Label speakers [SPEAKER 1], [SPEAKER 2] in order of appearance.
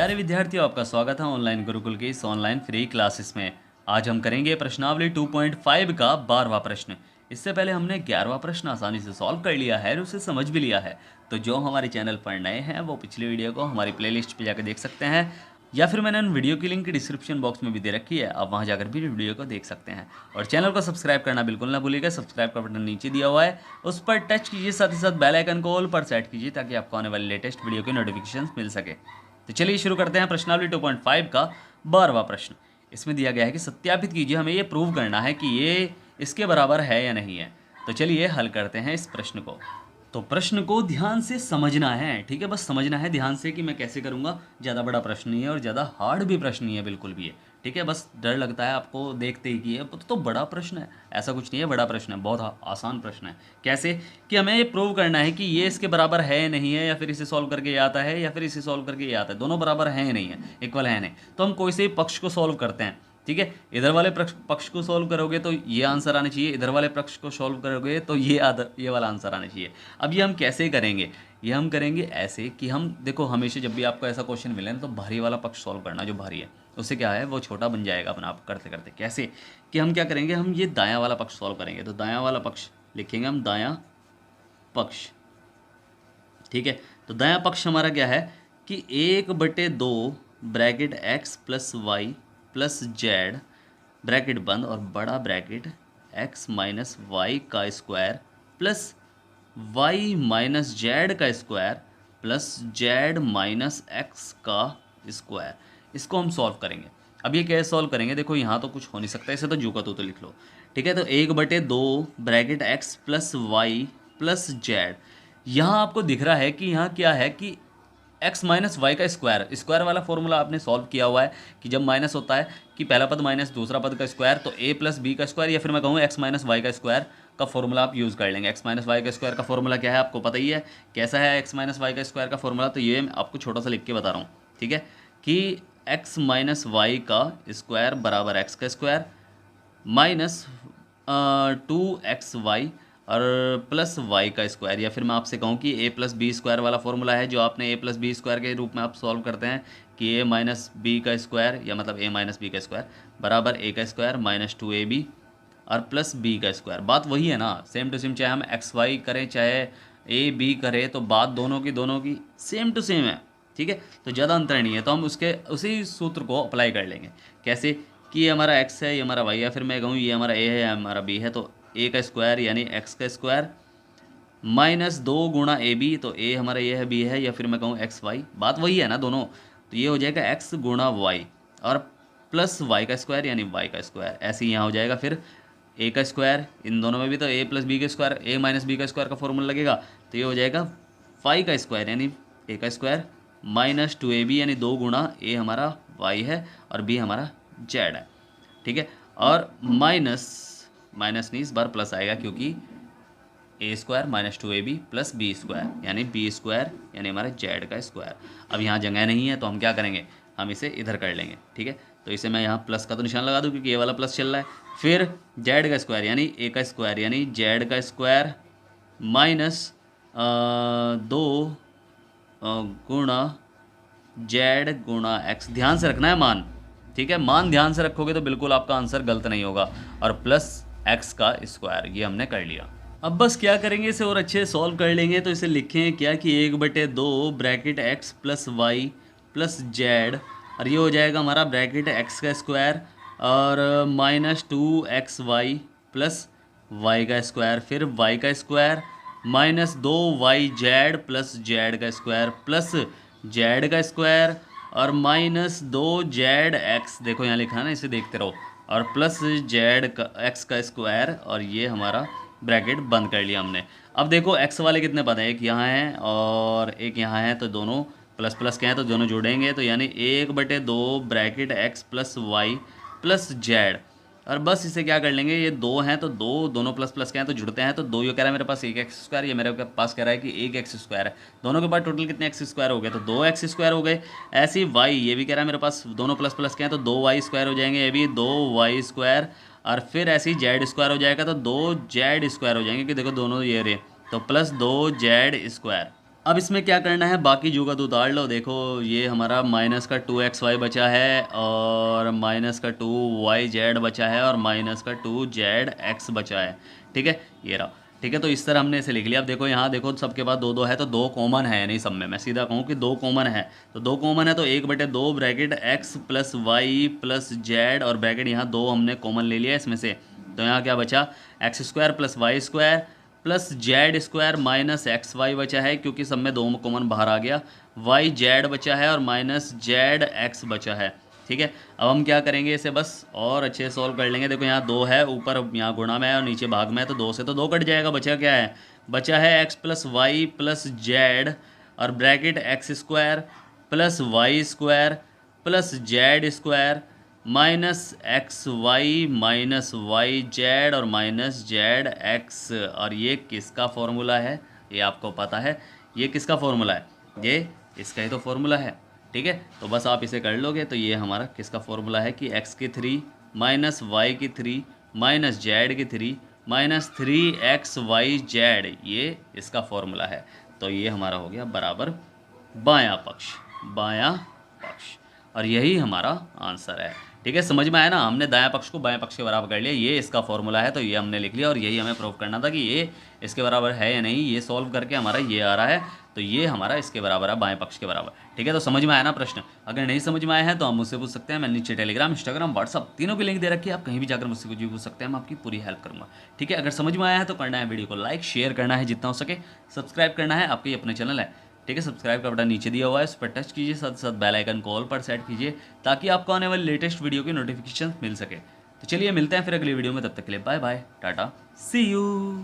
[SPEAKER 1] प्यारे विद्यार्थियों, आपका स्वागत है ऑनलाइन गुरुकुल की इस ऑनलाइन फ्री क्लासेस में। आज हम करेंगे प्रश्नावली 2.5 का 12वां प्रश्न। इससे पहले हमने 11वां प्रश्न आसानी से सॉल्व कर लिया है और उसे समझ भी लिया है। तो जो हमारे चैनल पर नए हैं वो पिछले वीडियो को हमारी प्लेलिस्ट पे जाकर देख सकते हैं, या फिर मैंने उन वीडियो की लिंक डिस्क्रिप्शन बॉक्स में भी दे रखी है, आप वहां जाकर भी वीडियो को देख सकते हैं। और चैनल को सब्सक्राइब करना बिल्कुल ना भूलिएगा। सब्सक्राइब का बटन नीचे दिया हुआ है, उस पर टच कीजिए, साथ ही साथ बेल आइकन को ऑल पर सेट कीजिए ताकि आपको आने वाली लेटेस्ट वीडियो की नोटिफिकेशन मिल सके। तो चलिए शुरू करते हैं प्रश्नावली 2.5 का 12वां प्रश्न। इसमें दिया गया है कि सत्यापित कीजिए, हमें ये प्रूव करना है कि ये इसके बराबर है या नहीं है। तो चलिए हल करते हैं इस प्रश्न को। तो प्रश्न को ध्यान से समझना है, ठीक है, बस समझना है ध्यान से कि मैं कैसे करूँगा। ज़्यादा बड़ा प्रश्न नहीं है और ज़्यादा हार्ड भी प्रश्न नहीं है, बिल्कुल भी है, ठीक है। बस डर लगता है आपको देखते ही कि ये तो बड़ा प्रश्न है, ऐसा कुछ नहीं है, बड़ा प्रश्न है, बहुत आसान प्रश्न है। कैसे कि हमें ये प्रूव करना है कि ये इसके बराबर है नहीं है, या फिर इसे सॉल्व करके ये आता है, या फिर इसे सॉल्व करके ये आता है। दोनों बराबर है नहीं है, इक्वल है नहीं। तो हम कोई से भी पक्ष को सॉल्व करते हैं, ठीक है। इधर वाले पक्ष को सॉल्व करोगे तो ये आंसर आना चाहिए, इधर वाले पक्ष को सॉल्व करोगे तो ये वाला आंसर आना चाहिए। अब ये हम कैसे करेंगे? ये हम करेंगे ऐसे कि हम देखो, हमेशा जब भी आपको ऐसा क्वेश्चन मिले ना तो भारी वाला पक्ष सॉल्व करना, जो भारी है उससे क्या है वो छोटा बन जाएगा अपना आप करते करते। कैसे कि हम क्या करेंगे, हम ये दायां वाला पक्ष सॉल्व करेंगे। तो दायां वाला पक्ष लिखेंगे हम, दायां पक्ष, ठीक है। तो दायां पक्ष हमारा क्या है कि 1/2 bracket x plus y plus z bracket बंद और बड़ा ब्रैकेट एक्स माइनस वाई का square plus y minus z का square plus z minus x का स्क्वायर। इसको हम सॉल्व करेंगे। अब ये कैसे सॉल्व करेंगे? देखो यहाँ तो कुछ हो नहीं सकता, इसे तो जू का तो लिख लो, ठीक है। तो 1/2 bracket x plus y plus z, यहाँ आपको दिख रहा है कि यहाँ क्या है कि एक्स माइनस वाई का स्क्वायर वाला फॉर्मूला आपने सॉल्व किया हुआ है कि जब माइनस होता है कि पहला पद माइनस दूसरा पद का स्क्वायर, तो ए प्लस बी का स्क्वायर, या फिर मैं कहूँ एक्स माइनस वाई का स्क्वायर का फॉर्मूला आप यूज़ कर लेंगे। एक्स माइनस वाई का स्क्वायर का फॉर्मूला क्या है आपको पता ही है, कैसा है एक्स माइनस वाई का स्क्वायर का फॉर्मूला। तो ये मैं आपको छोटा सा लिख के बता रहा हूँ, ठीक है, कि एक्स माइनस वाई का स्क्वायर बराबर एक्स का स्क्वायर माइनस 2xy और प्लस वाई का स्क्वायर, या फिर मैं आपसे कहूँ कि ए प्लस बी स्क्वायर वाला फॉर्मूला है जो आपने ए प्लस बी स्क्वायर के रूप में आप सॉल्व करते हैं कि ए माइनस बी का स्क्वायर, या मतलब ए माइनस बी का स्क्वायर बराबर ए का स्क्वायर माइनस 2ab और प्लस बी का स्क्वायर। बात वही है ना, सेम टू सेम, चाहे हम एक्स वाई करें चाहे ए बी करें, तो बात दोनों की सेम टू सेम है, ठीक है। तो ज़्यादा अंतर नहीं है, तो हम उसी सूत्र को अप्लाई कर लेंगे। कैसे कि ये हमारा x है, ये हमारा y है, या फिर मैं कहूँ ये हमारा a है, या हमारा b है, तो a का स्क्वायर यानी x का स्क्वायर माइनस 2 गुणा ए बी, तो a हमारा ये है, b है, या फिर मैं कहूँ एक्स वाई, बात वही है ना दोनों। तो ये हो जाएगा x गुणा वाई और प्लस y का स्क्वायर यानी y का स्क्वायर। ऐसे ही यहाँ हो जाएगा फिर a का स्क्वायर, इन दोनों में भी तो a प्लस बी का स्क्वायर, a माइनस बी का स्क्वायर का फॉर्मूला लगेगा, तो ये हो जाएगा y का स्क्वायर यानी a का स्क्वायर माइनस 2ab यानी 2 गुणा a हमारा y है और b हमारा z है, ठीक है। और माइनस नहीं, इस बार प्लस आएगा क्योंकि a square minus 2ab plus b square यानी बी स्क्वायर यानी हमारा जेड का स्क्वायर। अब यहाँ जगह नहीं है तो हम क्या करेंगे, हम इसे इधर कर लेंगे, ठीक है। तो इसे मैं यहाँ प्लस का तो निशान लगा दूँ क्योंकि ये वाला प्लस चल रहा है। फिर जेड का स्क्वायर यानी ए का स्क्वायर यानी जेड का स्क्वायर माइनस 2 गुणा जेड गुणा एक्स, ध्यान से रखना है मान, ठीक है। मान ध्यान से रखोगे तो बिल्कुल आपका आंसर गलत नहीं होगा, और प्लस एक्स का स्क्वायर, ये हमने कर लिया। अब बस क्या करेंगे, इसे और अच्छे सॉल्व कर लेंगे। तो इसे लिखें क्या कि 1/2 bracket x plus y plus z, और ये हो जाएगा हमारा ब्रैकेट एक्स का स्क्वायर और माइनस 2xy प्लस वाई का स्क्वायर, फिर वाई का square minus 2yz plus z का स्क्वायर प्लस जेड का स्क्वायर और माइनस 2zx, देखो यहाँ लिखा है ना, इसे देखते रहो, और प्लस जेड का एक्स का स्क्वायर, और ये हमारा ब्रैकेट बंद कर लिया हमने। अब देखो एक्स वाले कितने पद हैं, एक यहाँ है और एक यहाँ है, तो दोनों प्लस प्लस के हैं तो दोनों जोड़ेंगे, तो यानी 1/2 bracket x plus y plus z, और बस इसे क्या कर लेंगे, ये दो हैं तो दोनों प्लस प्लस के हैं तो जुड़ते हैं, तो दो, ये कह रहा है मेरे पास 1x², ये मेरे पास कह रहा है कि 1x², है दोनों के पास टोटल कितने x² हो गए, तो 2x² हो गए। ऐसे ही y, ये भी कह रहा है मेरे पास दोनों प्लस प्लस के हैं तो 2y² हो जाएंगे, ये भी 2y², और फिर ऐसे ही z² हो जाएगा तो 2z² हो जाएंगे, कि देखो दोनों ये रहे, तो प्लस 2z², अब इसमें क्या करना है, बाकी जो का तो उतार लो। देखो ये हमारा माइनस का 2xy बचा है और माइनस का 2yz बचा है और माइनस का 2zx बचा है। ठीक है, ये रहा। ठीक है, तो इस तरह हमने इसे लिख लिया। अब देखो यहाँ देखो सबके पास दो दो है, तो दो कॉमन है, नहीं सब में मैं सीधा कहूँ कि दो कॉमन है। तो दो कॉमन है तो 1/2 bracket x plus y plus z, और ब्रैकेट यहाँ दो हमने कॉमन ले लिया इसमें से। तो यहाँ क्या बचा, x² plus y square plus z square minus x y बचा है, क्योंकि सब में दो कॉमन बाहर आ गया। वाई जेड बचा है और माइनस जेड एक्स बचा है। ठीक है, अब हम क्या करेंगे, इसे बस और अच्छे से सॉल्व कर लेंगे। देखो यहाँ दो है, ऊपर यहाँ गुणा में है और नीचे भाग में है, तो दो से तो दो कट जाएगा। बचा क्या है, बचा है x plus y plus z और bracket x square plus y square plus z square minus x y minus y z और माइनस जेड एक्स। और ये किसका फॉर्मूला है, ये आपको पता है ये किसका फॉर्मूला है, ये इसका ही तो फॉर्मूला है। ठीक है, तो बस आप इसे कर लोगे तो ये हमारा किसका फॉर्मूला है कि x की 3 माइनस वाई की 3 माइनस जेड की 3 माइनस 3xyz, ये इसका फॉर्मूला है। तो ये हमारा हो गया बराबर बायां पक्ष, बायां पक्ष, और यही हमारा आंसर है। ठीक है, समझ में आया ना, हमने दायां पक्ष को बाएं पक्ष के बराबर कर लिया, ये इसका फॉर्मूला है, तो ये हमने लिख लिया। और यही हमें प्रूव करना था कि ये इसके बराबर है या नहीं, ये सॉल्व करके हमारा ये आ रहा है, तो ये हमारा इसके बराबर है, बाएं पक्ष के बराबर। ठीक है, तो समझ में आया ना प्रश्न। अगर नहीं समझ में आया है तो आप मुझसे पूछ सकते हैं, मैं नीचे टेलीग्राम इंस्टाग्राम व्हाट्सअप तीनों की लिंक दे रखी है, आप कहीं भी जाकर मुझसे कुछ भी पूछ सकते हैं, मैं आपकी पूरी हेल्प करूँगा। ठीक है, अगर समझ में आया है तो करना है वीडियो को लाइक, शेयर करना है जितना हो सके, सब्सक्राइब करना है, आपके अपने चैनल है। ठीक है, सब्सक्राइब का बटन नीचे दिया हुआ है, उस पर टच कीजिए, साथ साथ बेल आइकन को ऑल पर सेट कीजिए, ताकि आपको आने वाली लेटेस्ट वीडियो की नोटिफिकेशन मिल सके। तो चलिए मिलते हैं फिर अगली वीडियो में, तब तक के लिए bye bye, tata, see you.